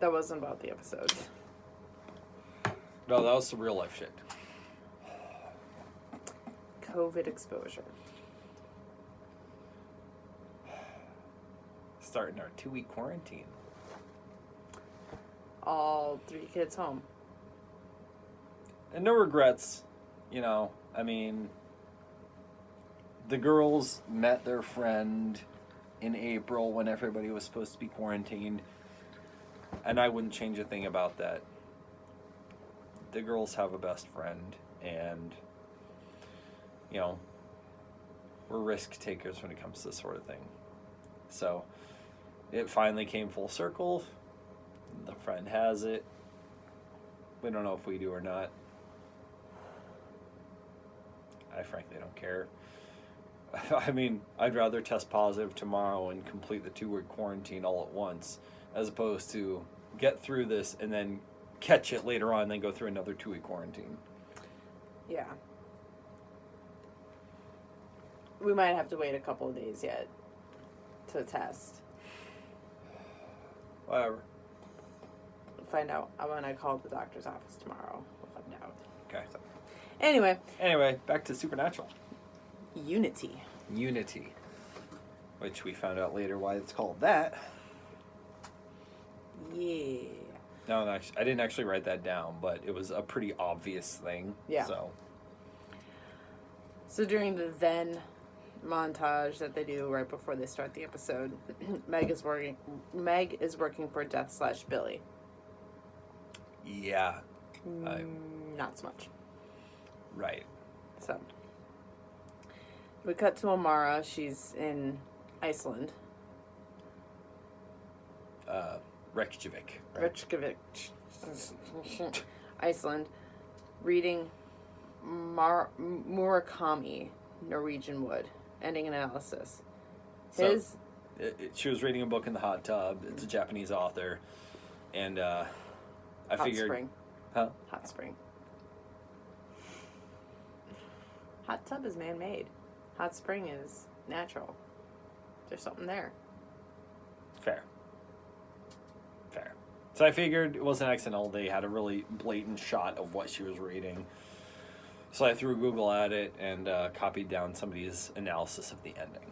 That wasn't about the episode. No, that was some real life shit. COVID exposure. Starting our 2-week quarantine. All 3 kids home. And no regrets, you know. I mean, the girls met their friend in April when everybody was supposed to be quarantined. And I wouldn't change a thing about that. The girls have a best friend, and, you know, we're risk takers when it comes to this sort of thing. So, it finally came full circle. The friend has it. We don't know if we do or not. I frankly don't care. I mean, I'd rather test positive tomorrow and complete the 2-week quarantine all at once, as opposed to get through this and then catch it later on and then go through another 2-week quarantine. Yeah. We might have to wait a couple of days yet to test. Whatever. We'll find out when I call the doctor's office tomorrow. We'll find out. Okay. So, anyway, back to Supernatural. Unity. Which we found out later why it's called that. Yeah. No, I didn't actually write that down, but it was a pretty obvious thing. Yeah. So during the then montage that they do right before they start the episode, Meg is working for Death/Billy. Yeah. Not so much. Right. So we cut to Amara. She's in Iceland. Reykjavik. Right? Reykjavik. Iceland. Reading Murakami, Norwegian Wood. Ending analysis. She was reading a book in the hot tub. It's a Japanese author. And I figured... Spring. Huh? Hot spring. Hot tub is man-made. Hot spring is natural. There's something there. Fair. So I figured it wasn't accidental. They had a really blatant shot of what she was reading. So I threw Google at it and copied down somebody's analysis of the ending.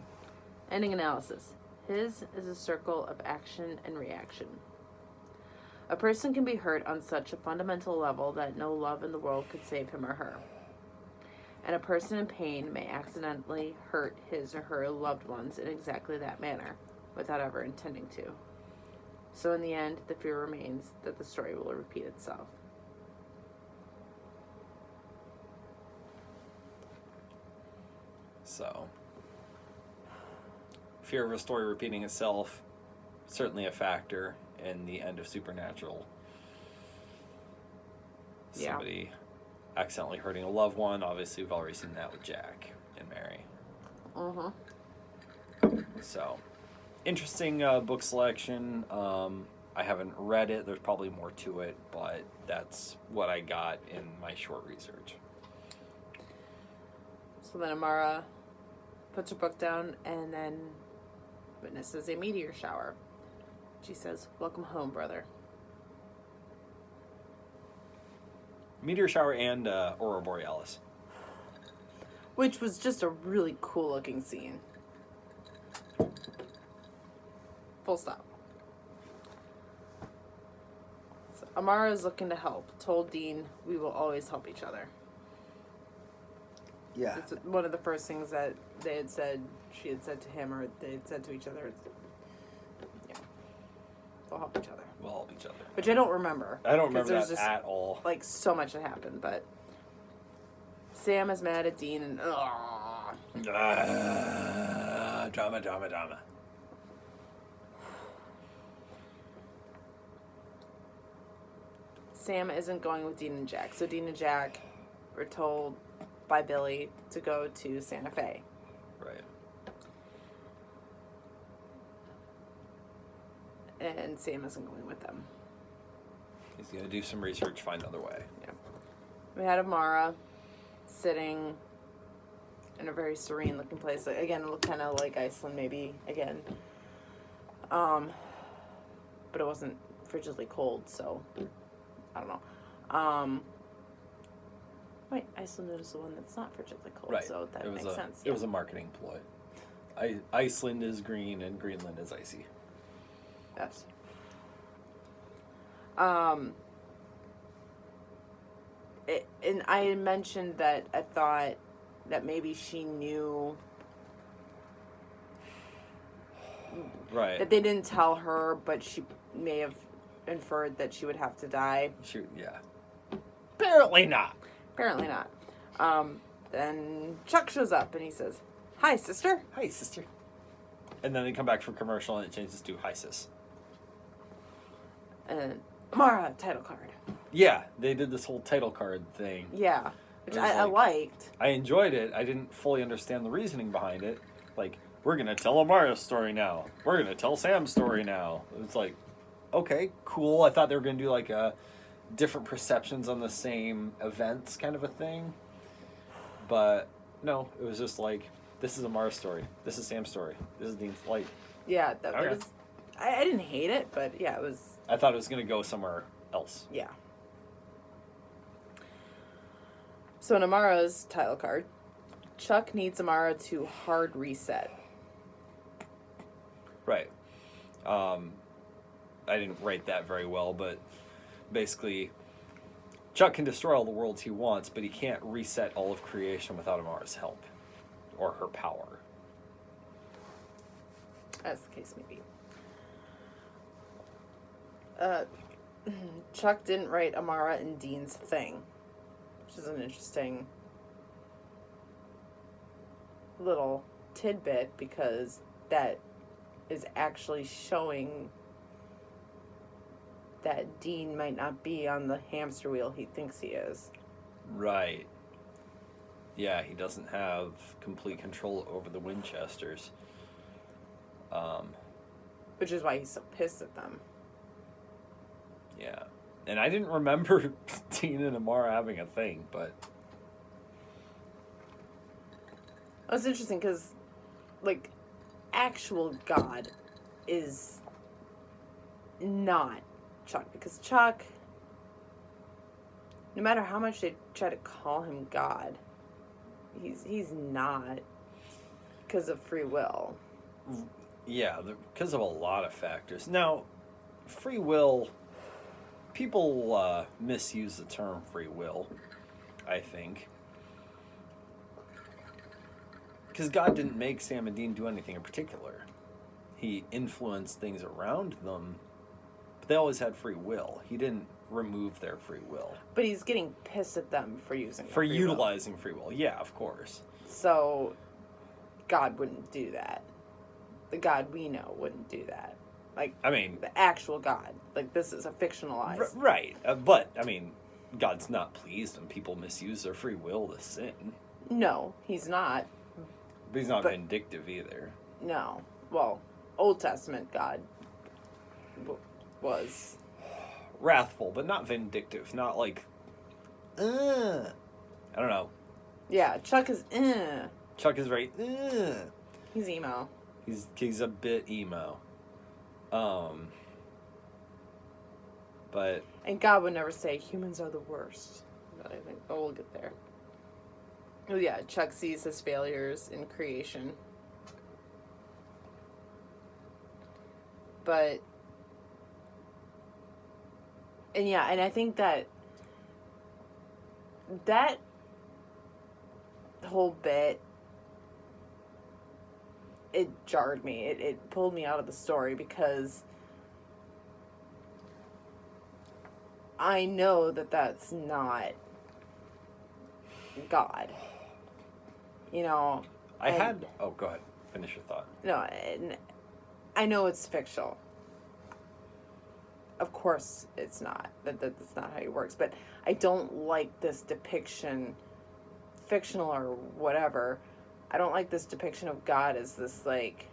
Ending analysis. His is a circle of action and reaction. A person can be hurt on such a fundamental level that no love in the world could save him or her. And a person in pain may accidentally hurt his or her loved ones in exactly that manner, without ever intending to. So in the end, the fear remains that the story will repeat itself. So, fear of a story repeating itself, certainly a factor in the end of Supernatural. Yeah. Somebody accidentally hurting a loved one. Obviously, we've already seen that with Jack and Mary. So, interesting book selection. I haven't read it. There's probably more to it, but that's what I got in my short research. So then Amara puts her book down and then witnesses a meteor shower. She says, "Welcome home, brother." Meteor shower and Aurora Borealis. Which was just a really cool looking scene. Full stop. So Amara is looking to help. Told Dean, "We will always help each other." Yeah. It's one of the first things that they had said, she had said to him, or they had said to each other. Yeah. We'll help each other. We'll help each other. Which I don't remember. I don't remember that just, at all. Like, so much that happened, but Sam is mad at Dean and Drama. Sam isn't going with Dean and Jack. So Dean and Jack were told by Billy to go to Santa Fe. Right. And Sam isn't going with them. He's going to do some research, find another way. Yeah. We had Amara sitting in a very serene looking place. Again, it looked kind of like Iceland maybe again. But it wasn't frigidly cold, so I don't know. Wait, Iceland is the one that's not frigidly cold, Right. so that makes sense. It was a marketing ploy. Iceland is green and Greenland is icy. Yes. And I had mentioned that I thought that maybe she knew Right. that they didn't tell her, but she may have inferred that she would have to die. Yeah. Apparently not. Apparently not. Then Chuck shows up and he says, "Hi, sister." Hi, sister. And then they come back for commercial and it changes to hi, sis. And Amara, title card. Yeah, they did this whole title card thing. Yeah, which It was I liked. I enjoyed it. I didn't fully understand the reasoning behind it. Like, we're going to tell Amara's story now. We're going to tell Sam's story now. It's like, okay, cool. I thought they were going to do like a different perceptions on the same events kind of a thing. But no, it was just like, this is Amara's story. This is Sam's story. This is Dean's. Like, Yeah, that Okay. was. I didn't hate it, but yeah, it was. I thought it was going to go somewhere else. Yeah. So in Amara's title card, Chuck needs Amara to hard reset. Right. I didn't write that very well, but basically, Chuck can destroy all the worlds he wants, but he can't reset all of creation without Amara's help or her power. As the case may be. Chuck didn't write Amara and Dean's thing, which is an interesting little tidbit because that is actually showing that Dean might not be on the hamster wheel he thinks he is. Right. Yeah, he doesn't have complete control over the Winchesters. Which is why he's so pissed at them. Yeah. And I didn't remember Dean and Amara having a thing, but... It was interesting because, like, actual God is not Chuck. Because Chuck, no matter how much they try to call him God, he's not because of free will. Yeah, because of a lot of factors. Now, free will... People misuse the term free will, I think. Because God didn't make Sam and Dean do anything in particular. He influenced things around them, but they always had free will. He didn't remove their free will. But he's getting pissed at them for using For utilizing free will, yeah, of course. So, God wouldn't do that. The God we know wouldn't do that. Like, I mean... the actual God. Like, this is a fictionalized... Right. But, I mean, God's not pleased when people misuse their free will to sin. No, he's not. But he's not vindictive either. No. Well, Old Testament God was... Wrathful, but not vindictive. Not like... I don't know. Yeah, Chuck is... Chuck is very... He's emo. He's a bit emo. But... And God would never say, humans are the worst. But I think, we'll get there. Oh yeah, Chuck sees his failures in creation. But... And yeah, and I think that whole bit, it jarred me. It pulled me out of the story because I know that that's not God. You know. Oh, go ahead. Finish your thought. No, and I know it's fictional. Of course it's not. That's not how it works. But I don't like this depiction, fictional or whatever. I don't like this depiction of God as this, like,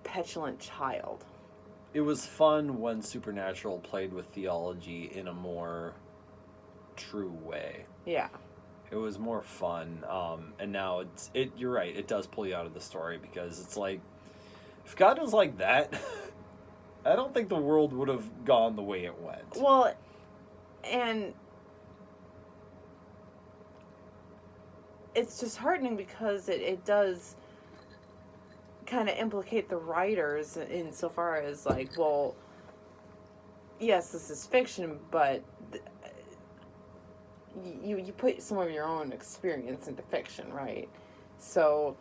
petulant child. It was fun when Supernatural played with theology in a more true way. Yeah. It was more fun. And now you're right, it does pull you out of the story because it's like, if God was like that, I don't think the world would have gone the way it went. Well, and it's disheartening because it does kind of implicate the writers insofar as, like, well, yes, this is fiction, but you put some of your own experience into fiction, right? So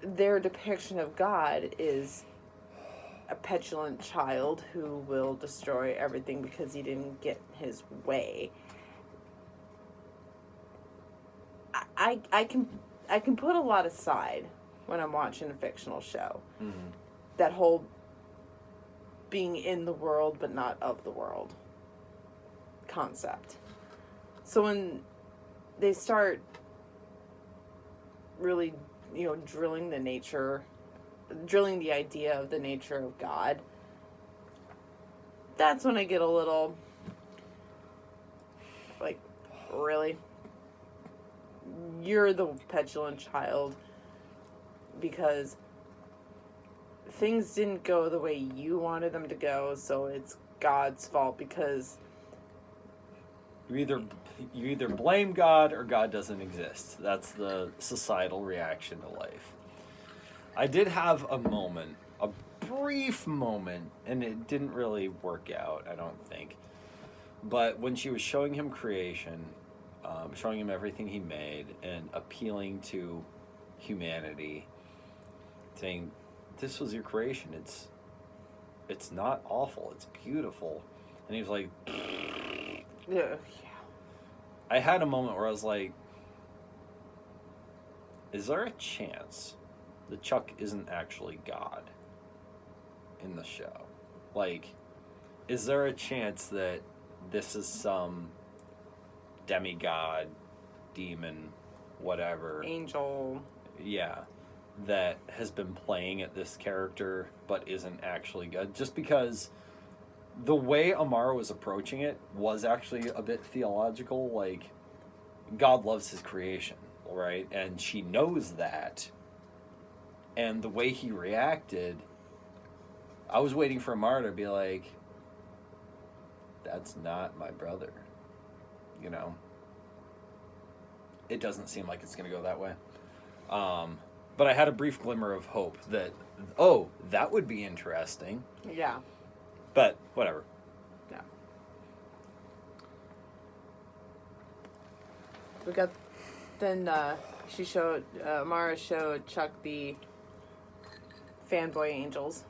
their depiction of God is a petulant child who will destroy everything because he didn't get his way. I can put a lot aside when I'm watching a fictional show. Mm-hmm. That whole being in the world but not of the world concept. So when they start really, drilling the idea of the nature of God, that's when I get a little, like, really? You're the petulant child because things didn't go the way you wanted them to go, so it's God's fault because you either blame God or God doesn't exist. That's the societal reaction to life. I did have a brief moment, and it didn't really work out, I don't think. But when she was showing him creation, showing him everything he made, and appealing to humanity, saying, "This was your creation. It's not awful. It's beautiful." And he was like, yeah. I had a moment where I was like, is there a chance that Chuck isn't actually God in the show? Like, is there a chance that this is some demigod, demon, whatever, Angel, that has been playing at this character but isn't actually God? Just because the way Amara was approaching it was actually a bit theological. Like, God loves his creation, right? And she knows that. And the way he reacted, I was waiting for Amara to be like, that's not my brother. It doesn't seem like it's going to go that way. But I had a brief glimmer of hope that, that would be interesting. Yeah. But whatever. Yeah. We got, then Mara showed Chuck the fanboy angels.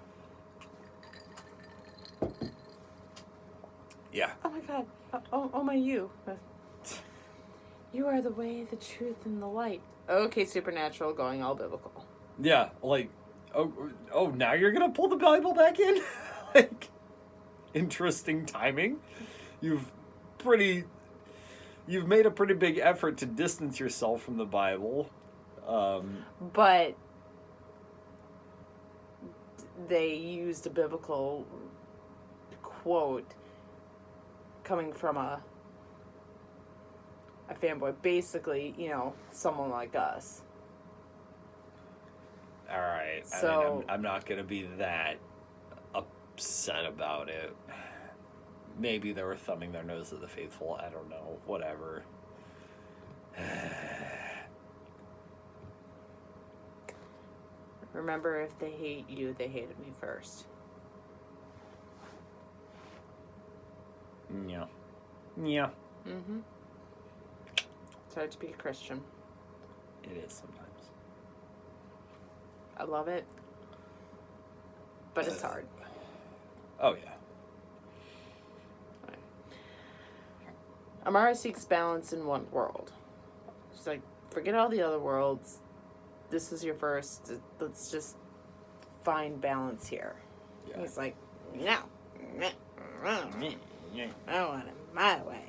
Yeah. Oh my God. Oh my you. You are the way, the truth, and the light. Okay, supernatural, going all biblical. Yeah, like, now you're gonna pull the Bible back in? Like, interesting timing. You've made a pretty big effort to distance yourself from the Bible. But they used a biblical quote coming from a fanboy, basically, someone like us. All right. So, I'm not going to be that upset about it. Maybe they were thumbing their nose at the faithful. I don't know. Whatever. Remember, if they hate you, they hated me first. Yeah. Mm-hmm. It's hard to be a Christian. It is sometimes. I love it, but it's hard. Oh, yeah. Right. Amara seeks balance in one world. She's like, forget all the other worlds. This is your first. Let's just find balance here. Yeah. And he's like, no. I want it my way.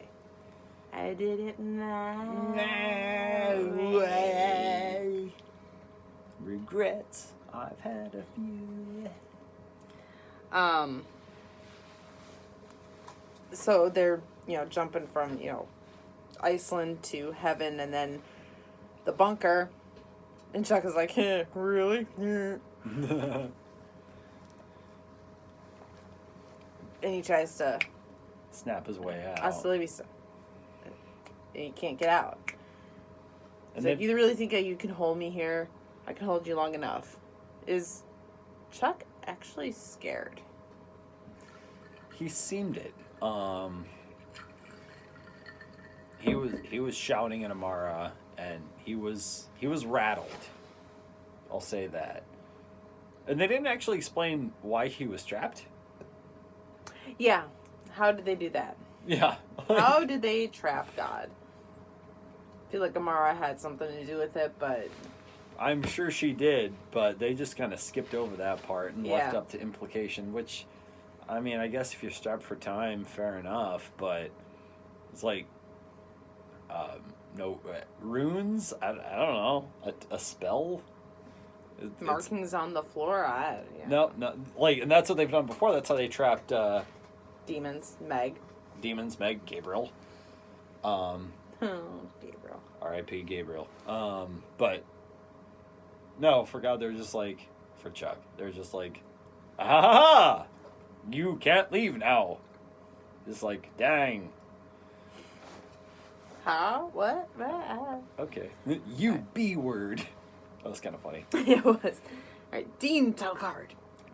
I did it my way. Regrets, I've had a few. So they're, jumping from, Iceland to heaven and then the bunker. And Chuck is like, really? And he tries to snap his way out. hasta la vista. And you can't get out. And It's like, you really think that you can hold me here? I can hold you long enough. Is Chuck actually scared? He seemed it. He was shouting at Amara, and he was rattled. I'll say that. And they didn't actually explain why he was trapped. Yeah. How did they do that? Yeah. How did they trap God? I feel like Amara had something to do with it, but... I'm sure she did, but they just kind of skipped over that part and left up to implication, which, I mean, I guess if you're strapped for time, fair enough, but it's like, no, runes? I don't know, a spell? Markings on the floor? No, like, and that's what they've done before. That's how they trapped, Demons, Meg, Gabriel. Gabriel. R.I.P. Gabriel. But no, for God, they're just like, for Chuck, they're just like, ah, you can't leave now. Just like, dang. How? What? Okay. You B word. That was kind of funny. It was. Alright, Dean Telcard.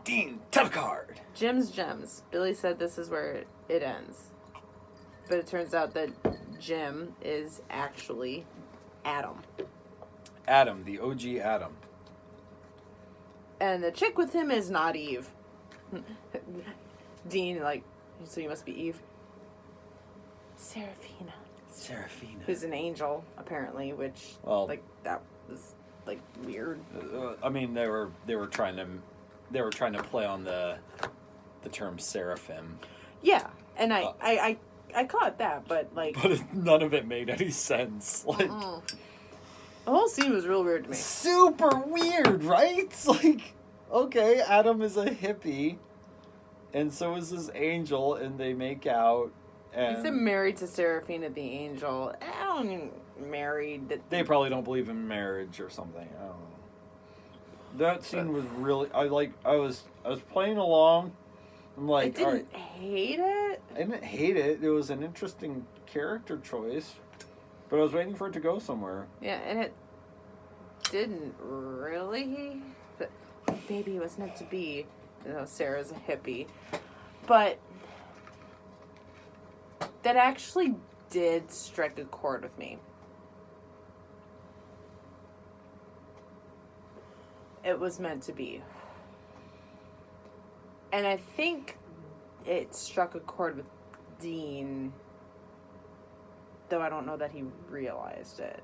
Dean Telcard. Jim's Gems. Billy said this is where it ends. But it turns out that Jim is actually Adam. Adam, the OG Adam. And the chick with him is not Eve. Dean, like, so you must be Eve. Seraphina. Who's an angel, apparently, which, like, that was, like, weird. I mean, they were trying to play on the term seraphim. Yeah, and I caught that, but, like... But none of it made any sense. Like... The whole scene was real weird to me. Super weird, right? Like, okay, Adam is a hippie, and so is this angel, and they make out, and... He said married to Seraphina the angel. I don't mean married. They probably don't believe in marriage or something. I don't know. That scene was really... I was playing along. I'm like, I didn't hate it. I didn't hate it. It was an interesting character choice. But I was waiting for it to go somewhere. Yeah, and it didn't really. But maybe it was meant to be. You know, Sarah's a hippie. But that actually did strike a chord with me. It was meant to be. And I think it struck a chord with Dean, though I don't know that he realized it.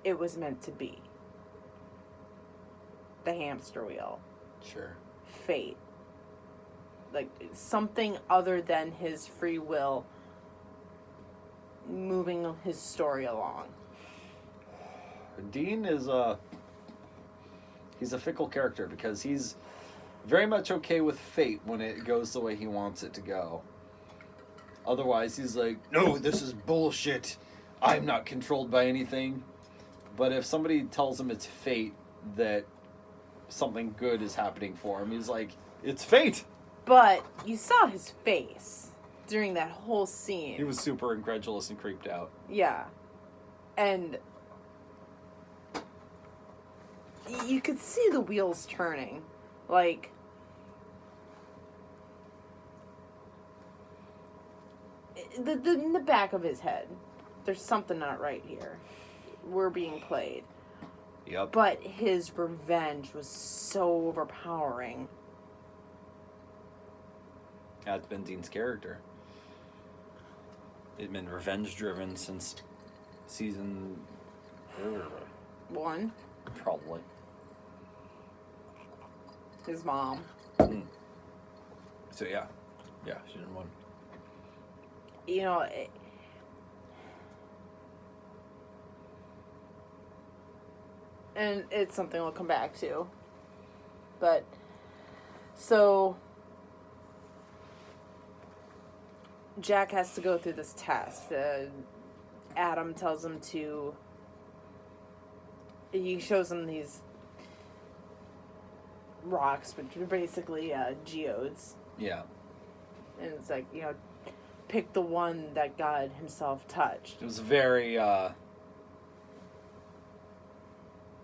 It was meant to be. The hamster wheel. Sure. Fate. Like, something other than his free will moving his story along. Dean is he's a fickle character because he's very much okay with fate when it goes the way he wants it to go. Otherwise, he's like, no, this is bullshit. I'm not controlled by anything. But if somebody tells him it's fate that something good is happening for him, he's like, it's fate. But you saw his face during that whole scene. He was super incredulous and creeped out. Yeah. And you could see the wheels turning. Like, in the back of his head, there's something not right here. We're being played. Yep. But his revenge was so overpowering. That's been Dean's character. It's been revenge-driven since season 1. Probably. His mom. So yeah, season 1. You know, and it's something we'll come back to. But, so, Jack has to go through this test. Adam tells him to, he shows him these rocks, which are basically geodes. Yeah. And it's like, pick the one that God himself touched. It was very,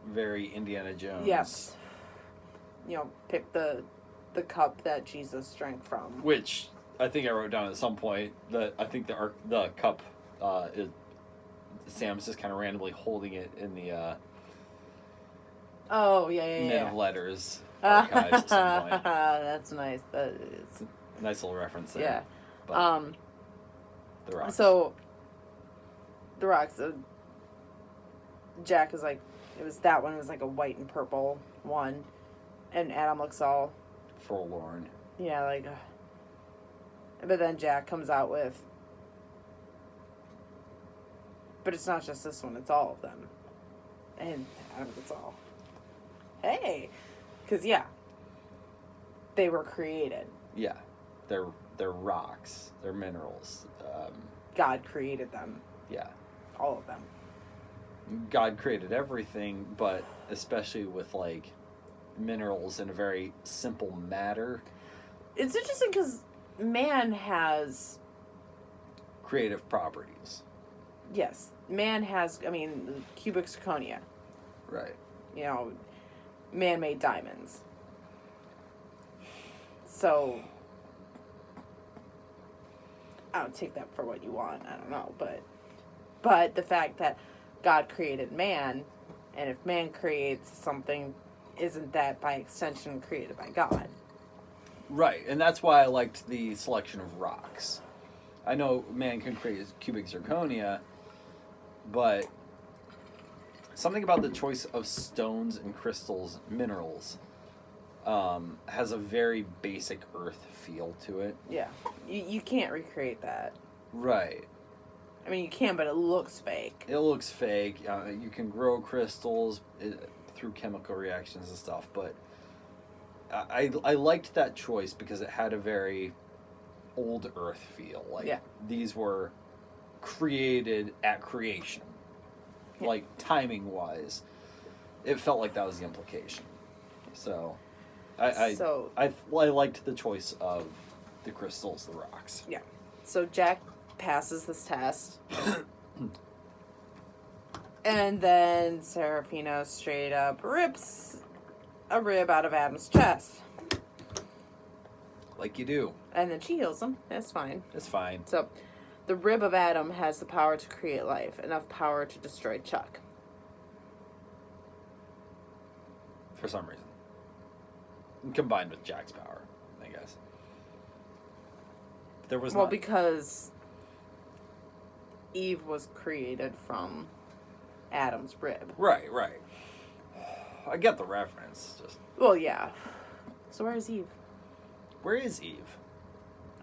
very Indiana Jones. Yes. Pick the cup that Jesus drank from. Which I think I wrote down at some point that I think the cup, Sam's just kind of randomly holding it in the Oh, yeah. Men of Letters archives at some point. That's nice. That is Nice little reference there. Yeah. But the rocks. So the rocks. Jack is like, that one was like a white and purple one, and Adam looks all forlorn. Yeah, like. But then Jack comes out with. But it's not just this one; it's all of them, and Adam gets all. Hey, because they were created. Yeah, they're rocks. They're minerals. God created them. Yeah, all of them. God created everything, but especially with like minerals in a very simple matter. It's interesting because man has creative properties. Yes, man has. I mean, cubic zirconia. Right. Man-made diamonds. So, I don't take that for what you want. I don't know, but the fact that God created man, and if man creates something, isn't that by extension created by God? Right, and that's why I liked the selection of rocks. I know man can create cubic zirconia, but something about the choice of stones and crystals, minerals, has a very basic earth feel to it. Yeah. You can't recreate that. Right. I mean, you can, but it looks fake. It looks fake. You can grow crystals through chemical reactions and stuff, but I liked that choice because it had a very old earth feel. Like, these were created at creation. Yeah. Like, timing-wise. It felt like that was the implication. So, I liked the choice of the crystals, the rocks. Yeah. So Jack passes this test. And then Serafina straight up rips a rib out of Adam's chest. Like you do. And then she heals him. That's fine. It's fine. So, the rib of Adam has the power to create life, enough power to destroy Chuck. For some reason. Combined with Jack's power, I guess. There was because Eve was created from Adam's rib. Right. I get the reference. Well, yeah. So where is Eve? Where is Eve?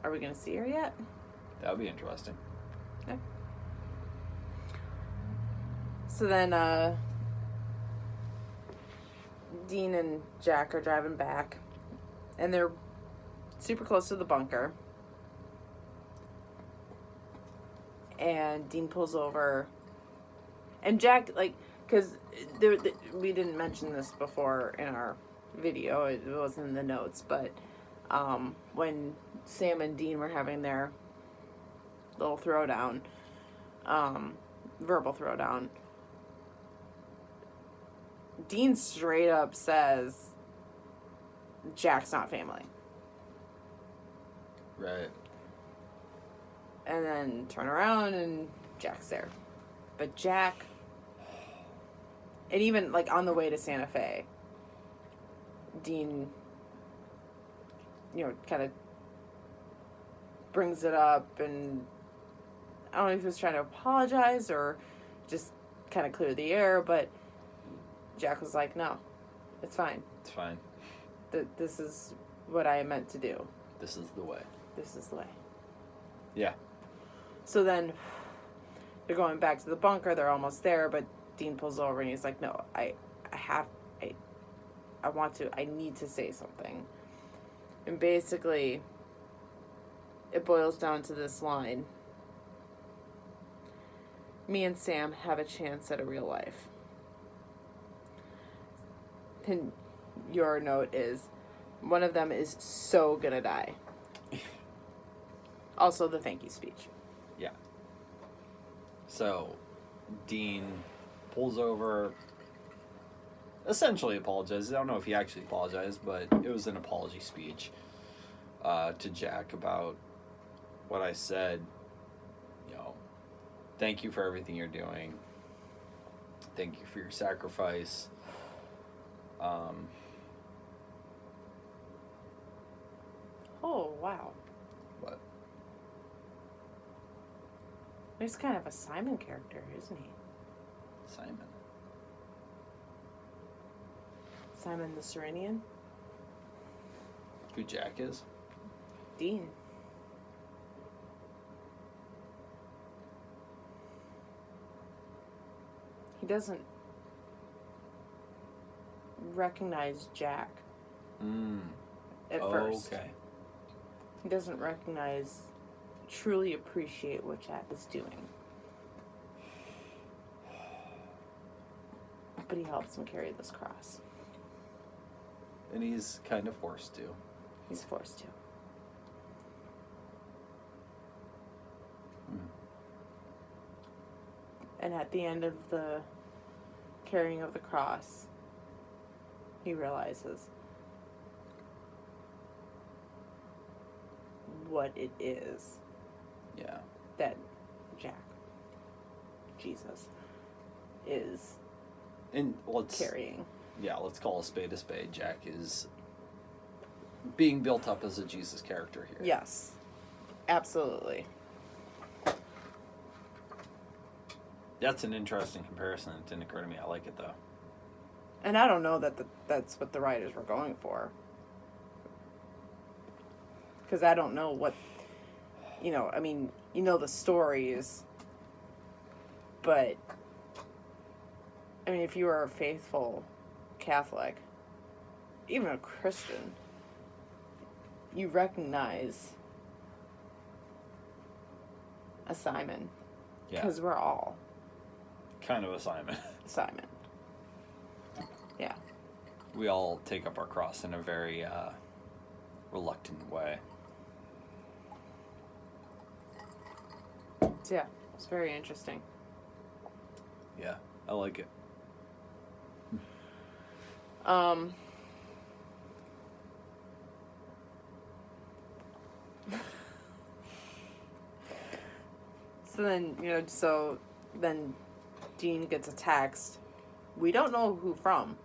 Are we going to see her yet? That would be interesting. Okay. So then, Dean and Jack are driving back, and they're super close to the bunker. And Dean pulls over, and Jack, because we didn't mention this before in our video, it wasn't in the notes, but when Sam and Dean were having their little throwdown, verbal throwdown, Dean straight up says, Jack's not family. Right. And then turn around and Jack's there. But Jack, and even on the way to Santa Fe, Dean, kind of brings it up, and I don't know if he was trying to apologize or just kind of clear the air, but Jack was like, no, it's fine. It's fine. This is what I meant to do. This is the way. This is the way. Yeah. So then they're going back to the bunker. They're almost there, but Dean pulls over and he's like, no, I need to say something. And basically, it boils down to this line. Me and Sam have a chance at a real life. And your note is, one of them is so gonna die. Also, the thank you speech. Yeah. So, Dean pulls over, essentially apologizes. I don't know if he actually apologized, but it was an apology speech to Jack about what I said. You know, thank you for everything you're doing. Thank you for your sacrifice. Oh, wow. What? He's kind of a Simon character, isn't he? Simon. Simon the Cyrenian? Who Jack is? Dean. He doesn't recognize Jack at first. Okay. He doesn't truly appreciate what Jack is doing. But he helps him carry this cross. And he's kind of forced to. He's forced to. And at the end of the carrying of the cross, he realizes what it is. Yeah. That Jack, Jesus, is And carrying. Yeah, let's call a spade a spade. Jack is being built up as a Jesus character here. Yes. Absolutely. That's an interesting comparison. It didn't occur to me. I like it, though. And I don't know that that's what the writers were going for. Because I don't know what, I mean, the stories, but, I mean, if you are a faithful Catholic, even a Christian, you recognize a Simon. Yeah. Because we're all Kind of a Simon. Simon. Yeah. We all take up our cross in a very reluctant way. So yeah, it's very interesting. Yeah, I like it. So then Dean gets a text. We don't know who from.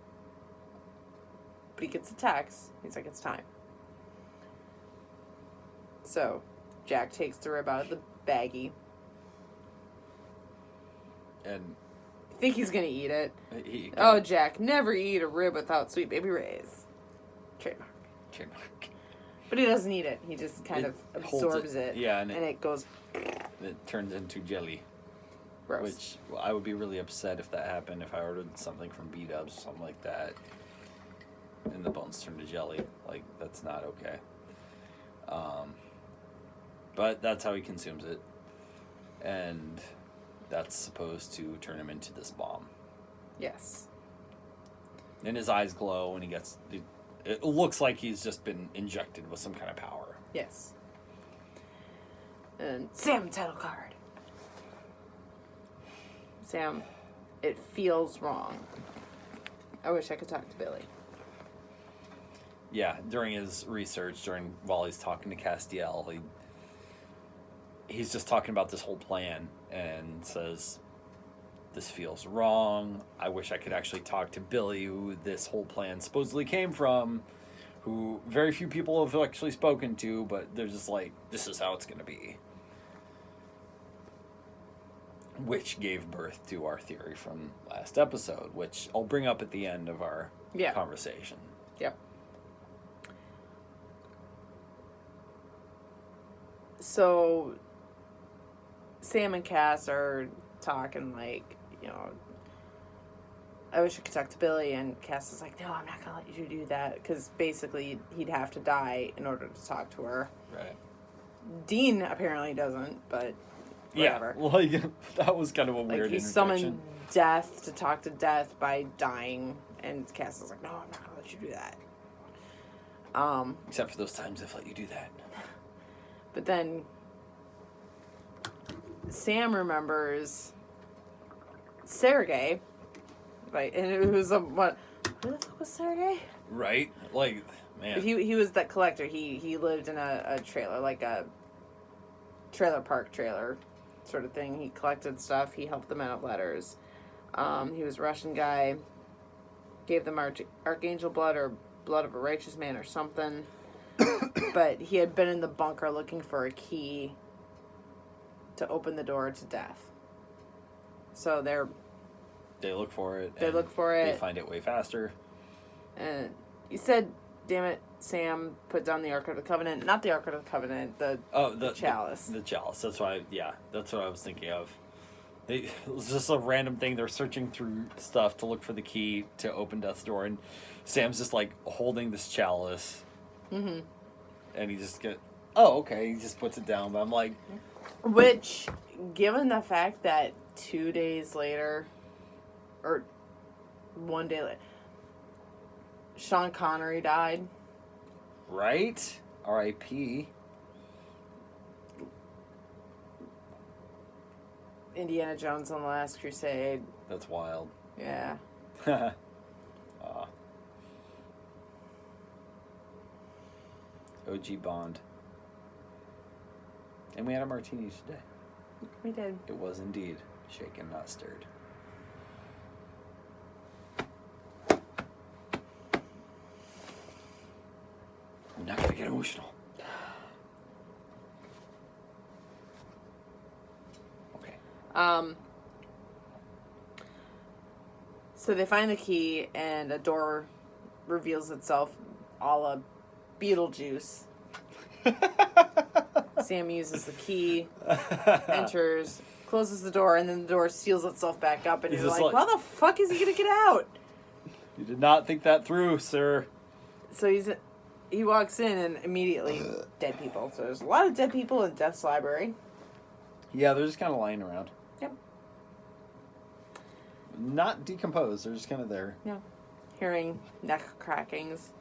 But he gets a text. He's like, it's time. So Jack takes the rib out of the baggie. And I think he's going to eat it. he Oh, Jack, never eat a rib without Sweet Baby Ray's. Trademark. But he doesn't eat it. He just kind of absorbs it. Yeah, and it goes... It turns into jelly. Gross. Which, I would be really upset if that happened, if I ordered something from B-Dubs or something like that, and the bones turn to jelly. Like, that's not okay. But that's how he consumes it. And that's supposed to turn him into this bomb. Yes. And his eyes glow, and it looks like he's just been injected with some kind of power. Yes. And Sam, title card. Sam, it feels wrong. I wish I could talk to Billy. Yeah, during his research, while he's talking to Castiel, he's just talking about this whole plan and says, this feels wrong. I wish I could actually talk to Billy, who this whole plan supposedly came from, who very few people have actually spoken to, but they're just like, this is how it's going to be. Which gave birth to our theory from last episode, which I'll bring up at the end of our conversation. Yep. So, Sam and Cass are talking like, I wish I could talk to Billy, and Cass is like, no, I'm not going to let you do that, because basically he'd have to die in order to talk to her. Right. Dean apparently doesn't, but whatever. Yeah, like, that was kind of a weird he interjection. summoned death to talk to death by dying, and Cass is like, no, I'm not going to let you do that. Except for those times I've let you do that. But then Sam remembers Sergei, right? And it was what? Who the fuck was Sergei? Right? Like, man. He was that collector. He lived in a trailer, like a trailer park trailer sort of thing. He collected stuff. He helped them out letters. He was a Russian guy. Gave them Archangel blood or blood of a righteous man or something. But he had been in the bunker looking for a key to open the door to death. So they look for it. They look for it. They find it way faster. And he said, "Damn it, Sam, put down the Ark of the Covenant." Not the Ark of the Covenant, the chalice. The chalice. That's why. That's what I was thinking of. It was just a random thing. They're searching through stuff to look for the key to open Death's door, and Sam's just like holding this chalice. Mm-hmm. And he just oh, okay. He just puts it down. But I'm like, which, given the fact that 2 days later, or 1 day later, Sean Connery died. Right? R.I.P. Indiana Jones on the Last Crusade. That's wild. Yeah. OG Bond. And we had a martini today. We did. It was indeed shaken, not stirred. I'm not gonna get emotional. Okay. So they find the key and a door reveals itself a la Beetlejuice. Sam uses the key, enters, closes the door, and then the door seals itself back up, and you're like, how the fuck is he gonna get out? You did not think that through, sir. So he walks in, and immediately, dead people. So there's a lot of dead people in Death's library. Yeah, they're just kind of lying around. Yep. Not decomposed, they're just kind of there. Yeah. Hearing neck crackings.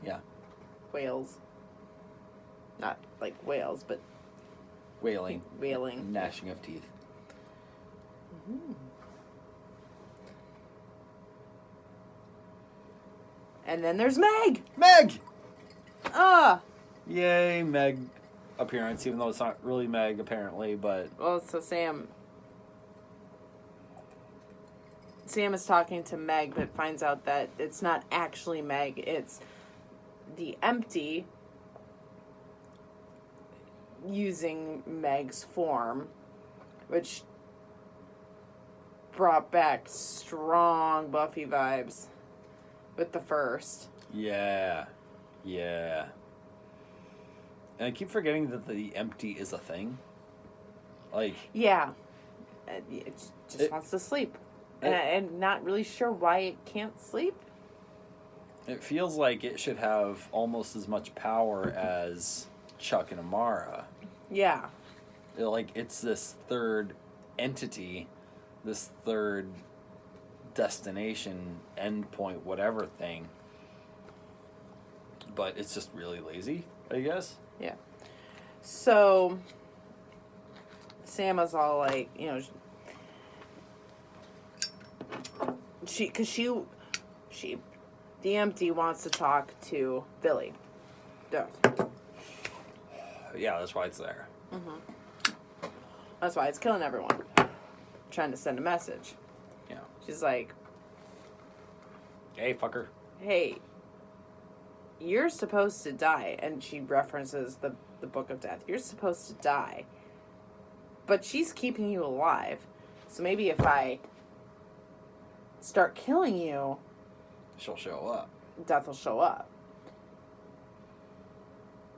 Yeah. Wails. Not like whales, but... Wailing. Wailing. Gnashing of teeth. Mm-hmm. And then there's Meg! Meg! Yay, Meg appearance, even though it's not really Meg, apparently, but... Well, so Sam is talking to Meg, but finds out that it's not actually Meg, it's the Empty using Meg's form, which brought back strong Buffy vibes with the first. Yeah. And I keep forgetting that the Empty is a thing. Like... Yeah. It just wants to sleep. And I'm not really sure why it can't sleep. It feels like it should have almost as much power as Chuck and Amara. Yeah. It's this third entity, this third destination, endpoint, whatever thing. But it's just really lazy, I guess. Yeah. So, Sam is all like, the Empty wants to talk to Billy. Yeah, that's why it's there. Mm-hmm. That's why it's killing everyone. Trying to send a message. Yeah. She's like, hey, fucker. Hey, you're supposed to die. And she references the Book of Death. You're supposed to die. But she's keeping you alive. So maybe if I start killing you, she'll show up. Death will show up.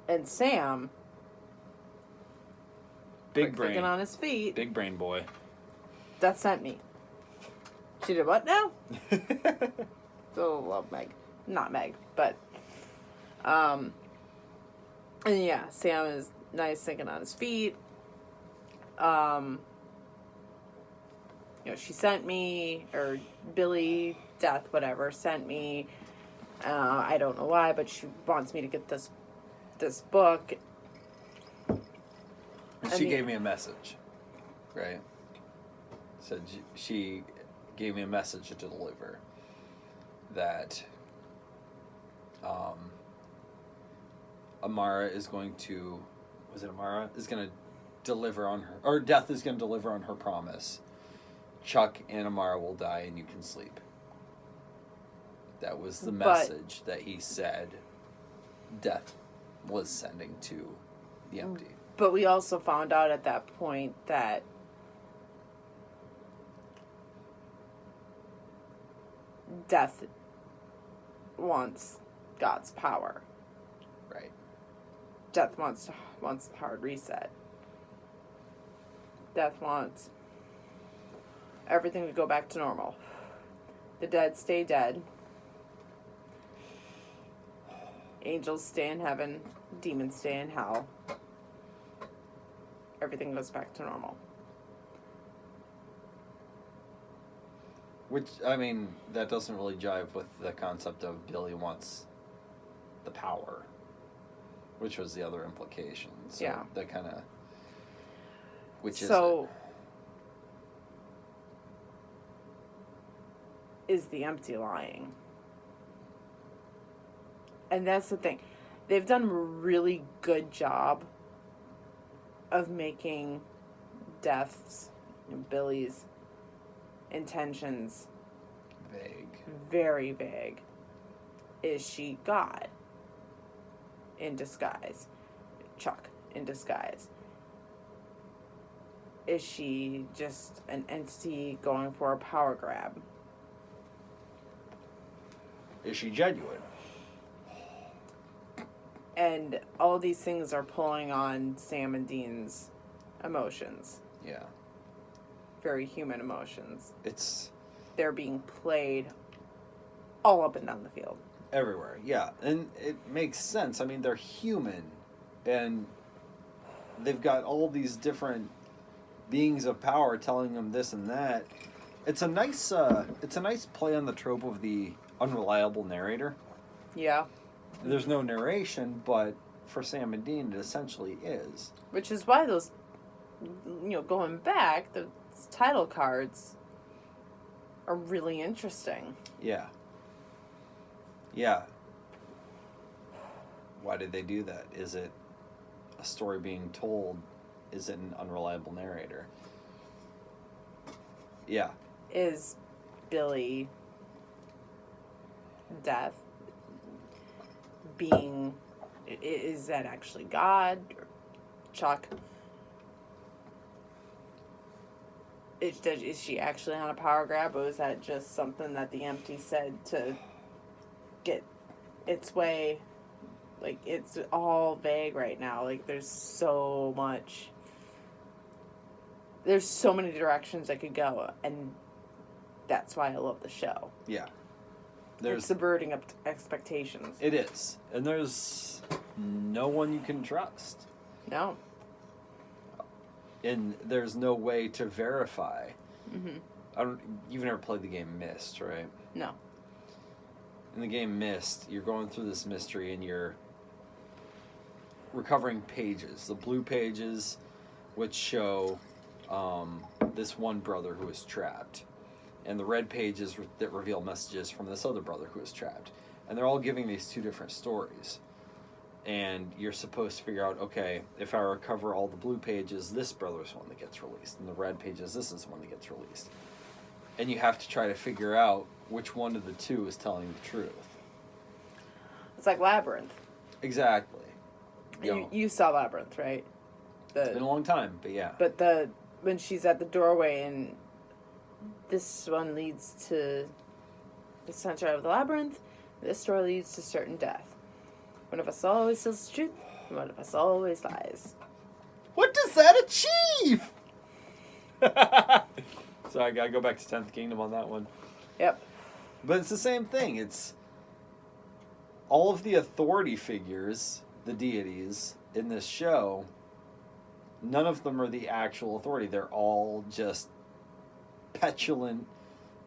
And Sam, big brain, thinking on his feet, big brain boy. Death sent me. She did what now? Still love Meg, not Meg, but and yeah, Sam is nice, thinking on his feet. She sent me, or Billy Death, whatever, sent me. I don't know why, but she wants me to get this book. She gave me a message, right? Said she gave me a message to deliver that Amara is going to, was it Amara? Is going to deliver on her, or Death is going to deliver on her promise. Chuck and Amara will die and you can sleep. That was the message that he said Death was sending to the Empty. But we also found out at that point that Death wants God's power. Right. Death wants the hard reset. Death wants everything to go back to normal. The dead stay dead. Angels stay in heaven. Demons stay in hell. Everything goes back to normal. Which, I mean, that doesn't really jive with the concept of Billy wants the power, which was the other implication. So yeah. That kind of... Which so, is the Empty lying? And that's the thing. They've done a really good job of making Death's, Billy's intentions vague. Very vague. Is she God in disguise? Chuck in disguise? Is she just an entity going for a power grab? Is she genuine? And all these things are pulling on Sam and Dean's emotions. Yeah. Very human emotions. They're being played all up and down the field. Everywhere, yeah. And it makes sense. I mean, they're human. And they've got all these different beings of power telling them this and that. It's a nice play on the trope of the unreliable narrator. Yeah. There's no narration, but for Sam and Dean, it essentially is. Which is why those, going back, the title cards are really interesting. Yeah. Yeah. Why did they do that? Is it a story being told? Is it an unreliable narrator? Yeah. Is Billy Death being... Is that actually God? Or Chuck? Is she actually on a power grab, or is that just something that the Empty said to get its way? Like, it's all vague right now. Like, there's so many directions I could go, and that's why I love the show. Yeah. It's subverting expectations. It is. And there's no one you can trust. No. And there's no way to verify. Mm-hmm. You've never played the game Myst, right? No. In the game Myst, you're going through this mystery and you're recovering pages. The blue pages, which show this one brother who is trapped. And the red pages that reveal messages from this other brother who is trapped. And they're all giving these two different stories. And you're supposed to figure out, okay, if I recover all the blue pages, this brother's one that gets released. And the red pages, this is the one that gets released. And you have to try to figure out which one of the two is telling the truth. It's like Labyrinth. Exactly. You saw Labyrinth, right? It's been a long time, but yeah. But when she's at the doorway and this one leads to the center of the labyrinth, this door leads to certain death. One of us always tells the truth, and one of us always lies. What does that achieve? So I gotta go back to 10th Kingdom on that one. Yep. But it's the same thing. It's all of the authority figures, the deities, in this show, none of them are the actual authority. They're all just petulant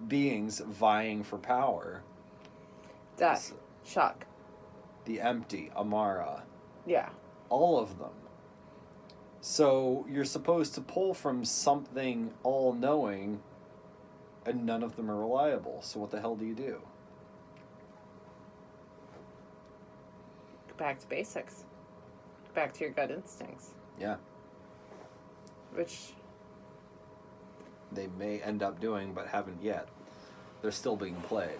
beings vying for power. Death. Chuck. The Empty, Amara, Yeah. all of them. So you're supposed to pull from something all-knowing, and none of them are reliable. So what the hell do you do? Back to basics. Back to your gut instincts. Yeah. Which They may end up doing, but haven't yet. They're still being played.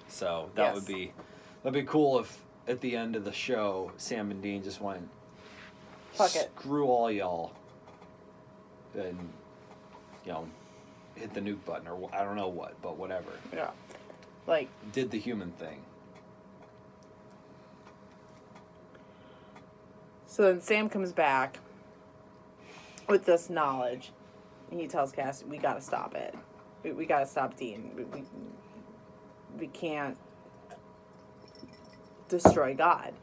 So that Yes. that'd be cool if at the end of the show, Sam and Dean just went, fuck it. screw all y'all, and hit the nuke button, or I don't know what, but whatever. Yeah. Like, Did the human thing. so then Sam comes back with this knowledge. And he tells Cass, we gotta stop it. We gotta stop Dean. We can't destroy God.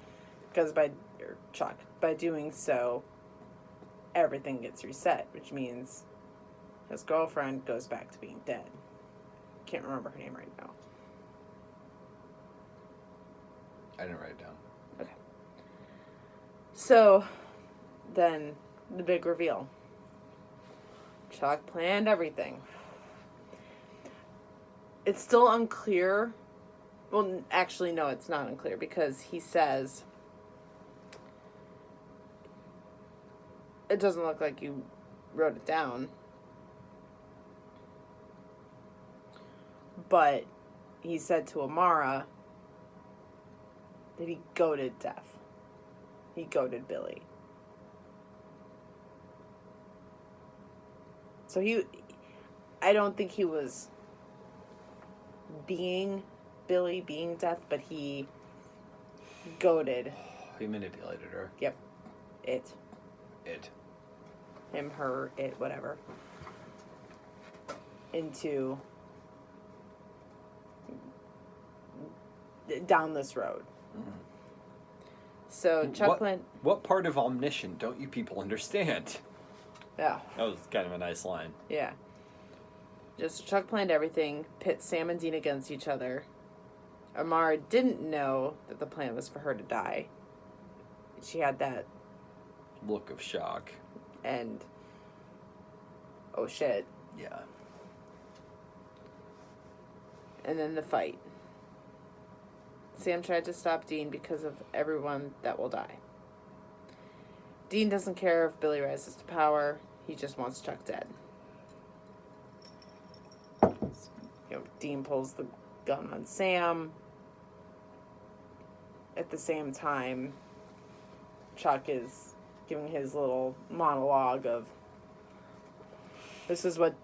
Because by doing so, everything gets reset, which means his girlfriend goes back to being dead. Can't remember her name right now. I didn't write it down. Okay. So, then the big reveal. Chuck planned everything. It's still unclear. Well, actually, no, it's not unclear because he says it doesn't look like you wrote it down. But he said to Amara that he goaded death. He goaded Billy. So I don't think he was being Billy, being death, but he goaded. He manipulated her. Yep. It. Him, her, it, whatever. Into down this road. Mm-hmm. So Chuck planned. What part of omniscient don't you people understand? Yeah. That was kind of a nice line. Yeah. Just Chuck planned everything, pit Sam and Dean against each other. Amara didn't know that the plan was for her to die. She had that Look of shock. and oh shit. Yeah. And then the fight. Sam tried to stop Dean because of everyone that will die. Dean doesn't care if Billy rises to power. He just wants Chuck dead. Dean pulls the gun on Sam. At the same time, Chuck is giving his little monologue of, this is what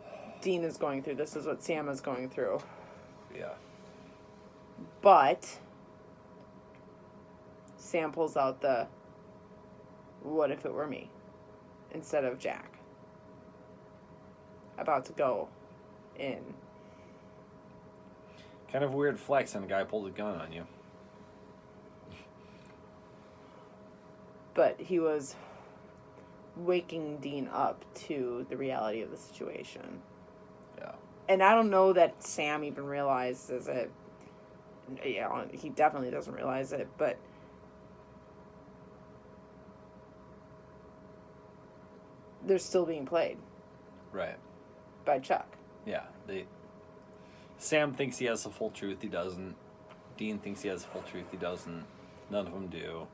Dean is going through. This is what Sam is going through. Yeah. But Sam pulls out the, what if it were me? Instead of Jack. About to go in. Kind of weird flex when a guy pulled a gun on you. But he was waking Dean up to the reality of the situation. Yeah. And I don't know that Sam even realizes it. Yeah, he definitely doesn't realize it, but they're still being played. Right. By Chuck. Yeah. Sam thinks he has the full truth. He doesn't. Dean thinks he has the full truth. He doesn't. None of them do.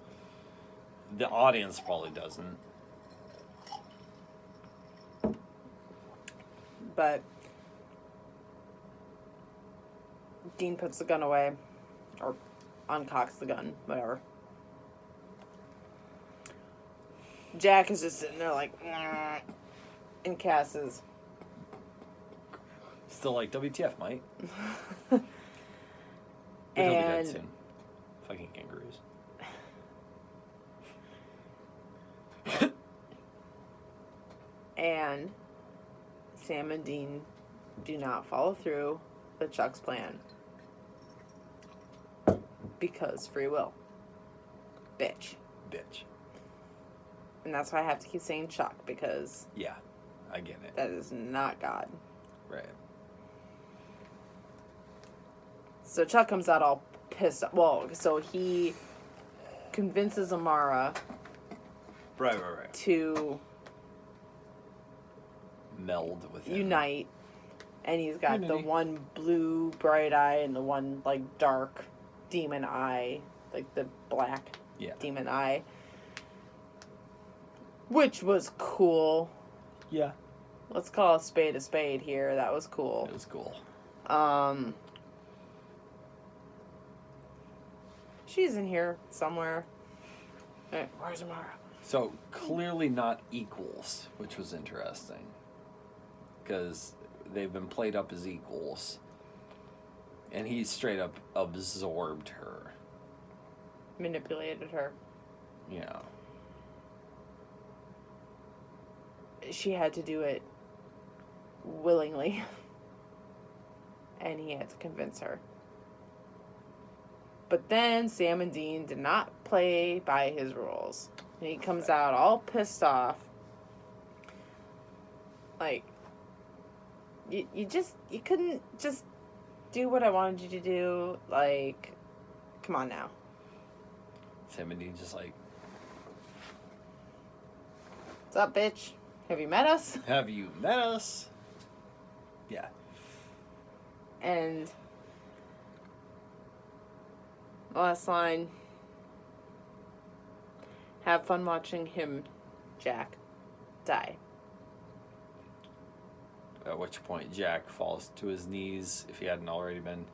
The audience probably doesn't. But Dean puts the gun away, or uncocks the gun, whatever. Jack is just sitting there like, "Nah," and Cass is Still like, WTF, Mike? But he'll be dead and soon. Fucking kangaroos. and Sam and Dean do not follow through with Chuck's plan. Because free will. Bitch. And that's why I have to keep saying Chuck, because Yeah, I get it. that is not God. Right. So Chuck comes out all pissed off. Well, so he convinces Amara Right. to Meld with him. unite. And he's got the one blue bright eye and the one, like, dark demon eye. Like, the black demon eye. Which was cool. Yeah. Let's call a spade here. That was cool. It was cool. She's in here somewhere. Hey, where's Amara? So, clearly not equals, which was interesting. Because they've been played up as equals. And he straight up absorbed her. Manipulated her. Yeah. She had to do it willingly. And he had to convince her. But then Sam and Dean did not play by his rules. And he comes out all pissed off. Like, you couldn't just do what I wanted you to do. Like, come on now. Sam and Dean just like, what's up, bitch? Have you met us? have you met us? Yeah. And the last line, have fun watching him, Jack, die. At which point Jack falls to his knees, if he hadn't already been,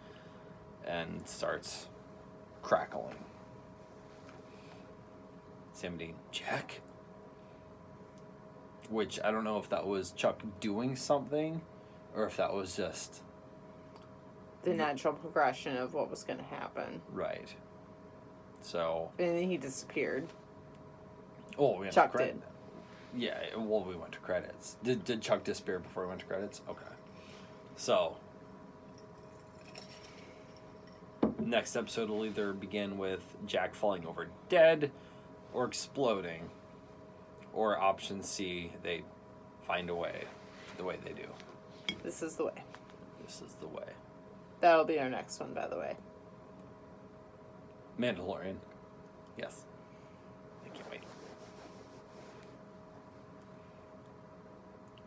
and starts crackling. Sam and Dean, Jack? Which, I don't know if that was Chuck doing something, or if that was just the natural progression of what was going to happen. Right. So. And then he disappeared. Oh, we Chuck did. Yeah, well, we went to credits. Did Chuck disappear before we went to credits? Okay. So. Next episode will either begin with Jack falling over dead or exploding. Or option C, they find a way the way they do. This is the way. This is the way. That'll be our next one, by the way. Mandalorian. Yes. I can't wait.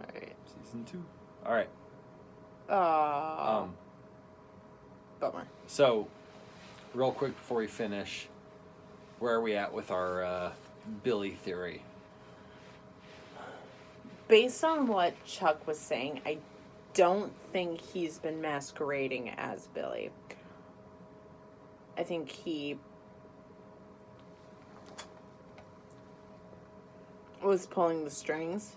Alright. Season 2. Alright. Bummer. So, real quick before we finish, where are we at with our Billy theory? Based on what Chuck was saying, I don't think he's been masquerading as Billy. I think he was pulling the strings.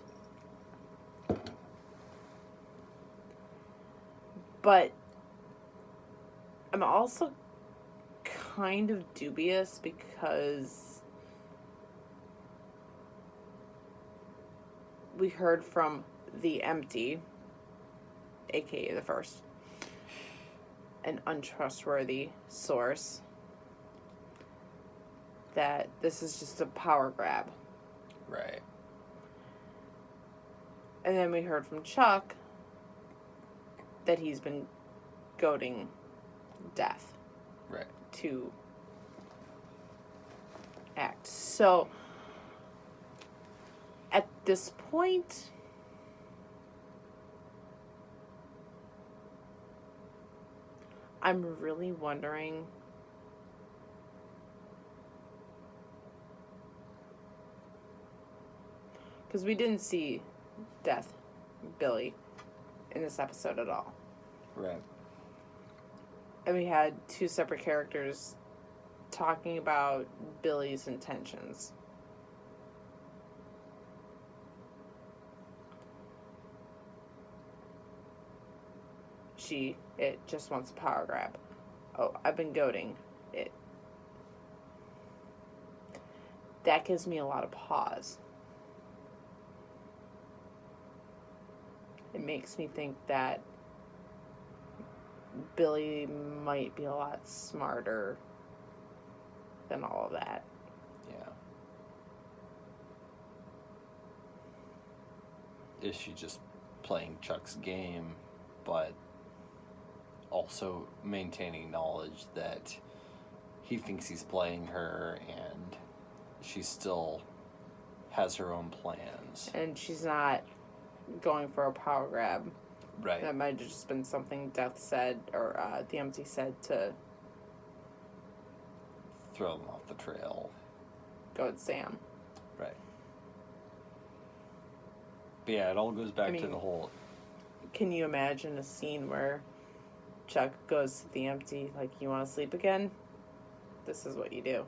But I'm also kind of dubious because we heard from the Empty, aka the First, an untrustworthy source, that this is just a power grab. Right. And then we heard from Chuck that he's been goading Death. Right. To act. So, at this point, I'm really wondering because we didn't see Death, Billy, in this episode at all. Right. And we had two separate characters talking about Billy's intentions. It just wants a power grab. Oh, I've been goading it. That gives me a lot of pause. It makes me think that Billy might be a lot smarter than all of that. Yeah. Is she just playing Chuck's game, but also maintaining knowledge that he thinks he's playing her and she still has her own plans. And she's not going for a power grab. Right. That might have just been something Death said, or DMZ said to throw them off the trail. Go with Sam. Right. But yeah, it all goes back to the whole... Can you imagine a scene where Chuck goes to the empty, like, you want to sleep again? This is what you do.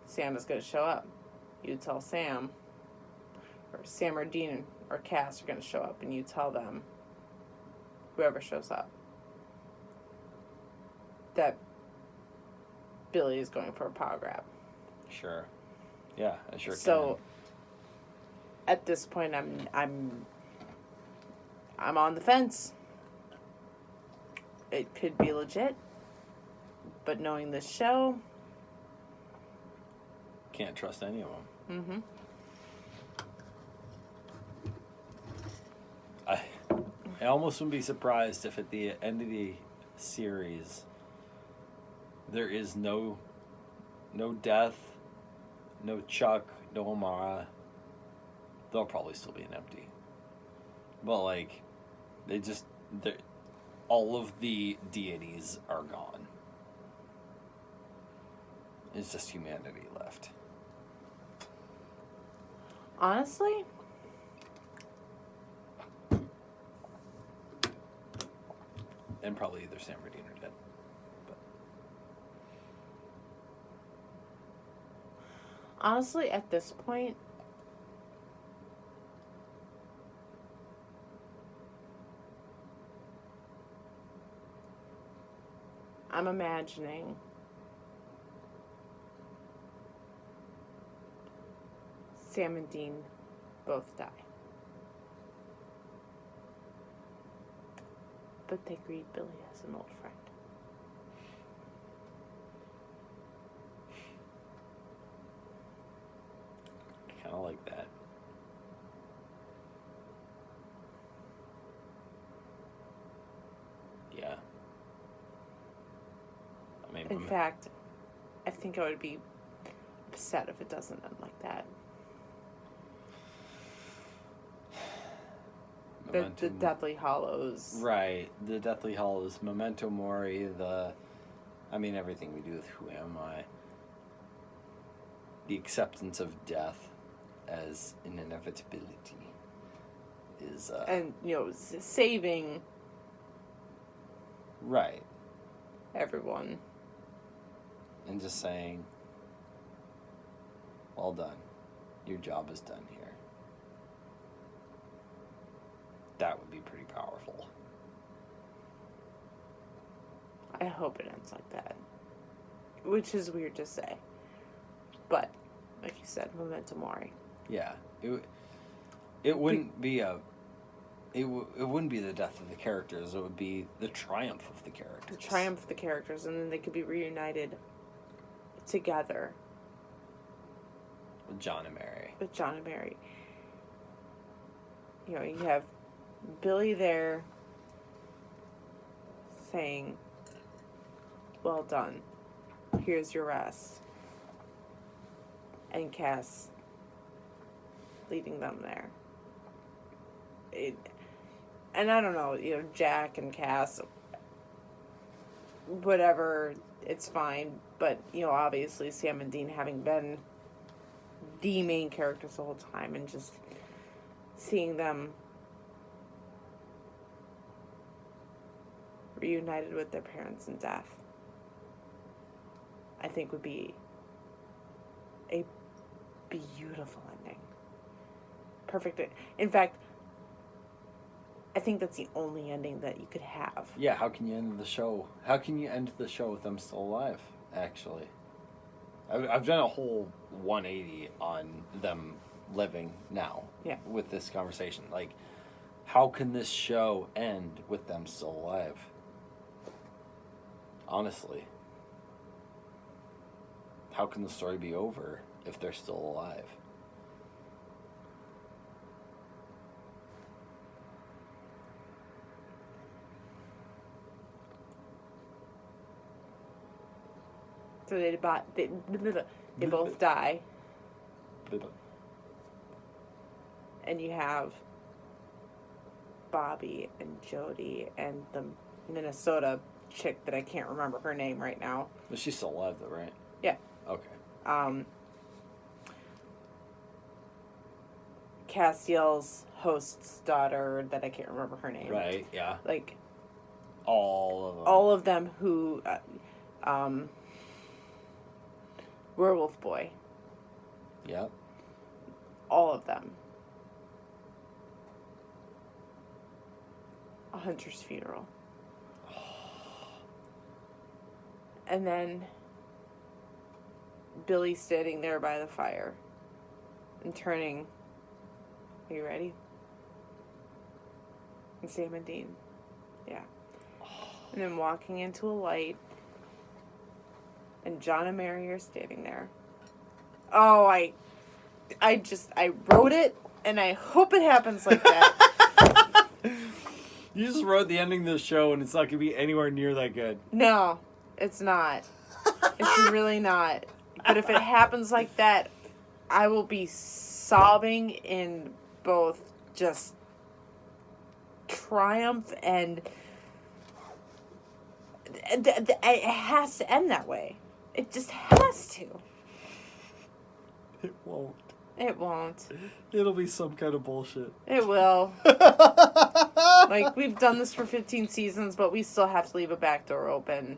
Sam is going to show up. You tell Sam, or Sam or Dean or Cass are going to show up, and you tell them, whoever shows up, that Billy is going for a power grab. Sure. Yeah, I sure can. So, at this point, I'm on the fence. It could be legit, but knowing this show, can't trust any of them. Mm-hmm. I almost wouldn't be surprised if at the end of the series there is no Death, no Chuck, no Amara. They'll probably still be an empty. But like, all of the deities are gone. It's just humanity left. Honestly, And probably either Sam or Dean are dead. But at this point, I'm imagining Sam and Dean both die. But they greet Billy as an old friend. I kind of like that. Yeah. I mean, In fact, I think I would be upset if it doesn't end like that. The Deathly Hallows. Right. The Deathly Hallows, Memento Mori, everything we do with Who Am I? The acceptance of death as an inevitability is... and, saving... Right. Everyone. And just saying, well done. Your job is done here. That would be pretty powerful. I hope it ends like that. Which is weird to say. But, like you said, Memento Mori. Yeah. It wouldn't be it wouldn't be the death of the characters. It would be the triumph of the characters. The triumph of the characters, and then they could be reunited together. With John and Mary. You have Billy there saying, well done, here's your rest, and Cass leading them there. And I don't know, Jack and Cass, whatever, it's fine, but obviously Sam and Dean having been the main characters the whole time, and just seeing them reunited with their parents in death, I think would be a beautiful ending. Perfect. In fact, I think that's the only ending that you could have. Yeah, how can you end the show? How can you end the show with them still alive, actually? I've done a whole 180 on them living now. Yeah. With this conversation. Like, how can this show end with them still alive? Honestly. How can the story be over if they're still alive? So they both die. And you have Bobby and Jody and the Minnesota chick that I can't remember her name right now. But she's still alive, though, right? Yeah. Okay. Castiel's host's daughter that I can't remember her name. Right, yeah. Like, all of them who, Werewolf Boy. Yep. All of them. A hunter's funeral. And then Billy standing there by the fire and turning. Are you ready? And Sam and Dean. Yeah. And then walking into a light. And John and Mary are standing there. Oh, I wrote it, and I hope it happens like that. You just wrote the ending of the show, and it's not going to be anywhere near that good. No, it's not. It's really not. But if it happens like that, I will be sobbing in both just triumph and it has to end that way. It just has to. It won't. It won't. It'll be some kind of bullshit. It will. Like, we've done this for 15 seasons, but we still have to leave a back door open.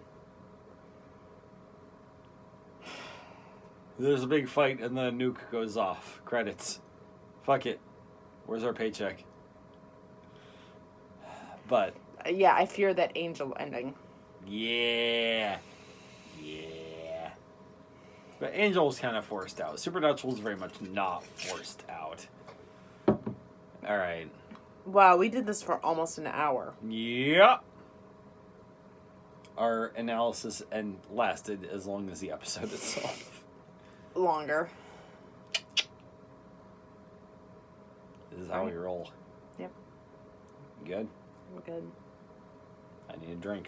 There's a big fight, and the nuke goes off. Credits. Fuck it. Where's our paycheck? But... yeah, I fear that angel ending. Yeah. But Angel was kind of forced out. Supernatural is very much not forced out. Alright. Wow, we did this for almost an hour. Yep. Our analysis lasted as long as the episode itself. Longer. This is how we roll. Yep. You good? We're good. I need a drink.